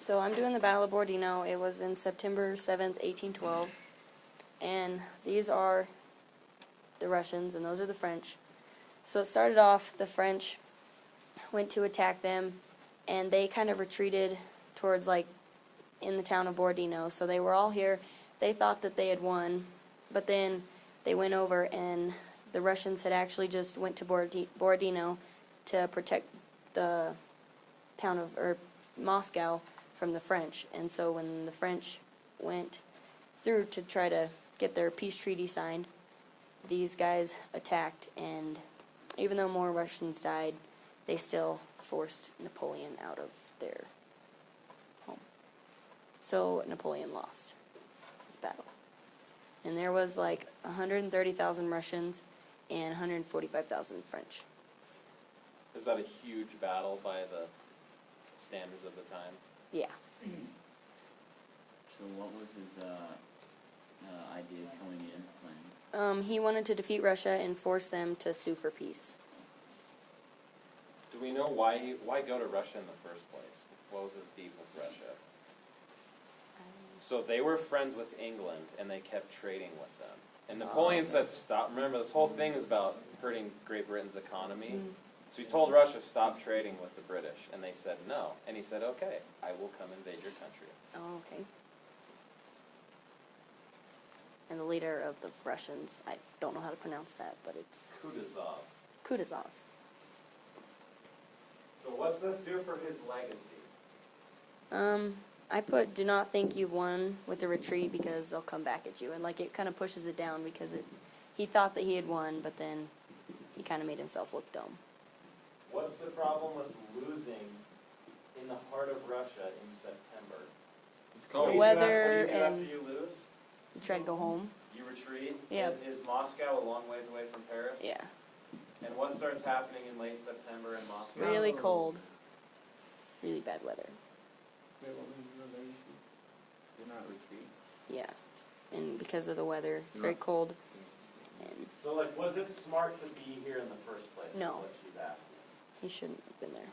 So I'm doing the Battle of Borodino. It was in September 7th, 1812. And these are the Russians, and those are the French. So it started off, the French went to attack them, and they kind of retreated towards, like, in the town of Borodino. So they were all here. They thought that they had won, but then they went over, and the Russians had actually just went to Borodino to protect the town of, or Moscow, from the French. And so when the French went through to try to get their peace treaty signed, these guys attacked, and even though more Russians died, they still forced Napoleon out of their home. So Napoleon lost this battle. And there was like 130,000 Russians and 145,000 French. Is that a huge battle by the standards of the time? Yeah. So what was his idea coming in, plan? He wanted to defeat Russia and force them to sue for peace. Do we know why go to Russia in the first place? What was his beef with Russia? So they were friends with England, and they kept trading with them. And Napoleon said stop. Remember, this whole thing is about hurting Great Britain's economy. Mm-hmm. So he told Russia, stop trading with the British. And they said no. And he said, okay, I will come invade your country. Oh, okay. And the leader of the Russians, I don't know how to pronounce that, but it's Kutuzov. Kutuzov. So what's this do for his legacy? I put do not think you've won with the retreat because they'll come back at you. And like it kind of pushes it down because he thought that he had won, but then he kind of made himself look dumb. What's the problem with losing in the heart of Russia in September? It's The cold. weather What do you do and after you lose? you try to go home. You retreat? Yeah. And is Moscow a long ways away from Paris? Yeah. And what starts happening in late September in Moscow? Really cold. Really bad weather. Wait, what was your legacy? Did not retreat. Yeah. And because of the weather, it's very cold. And So, like, was it smart to be here in the first place? No. Is what she's asking. he shouldn't have been there.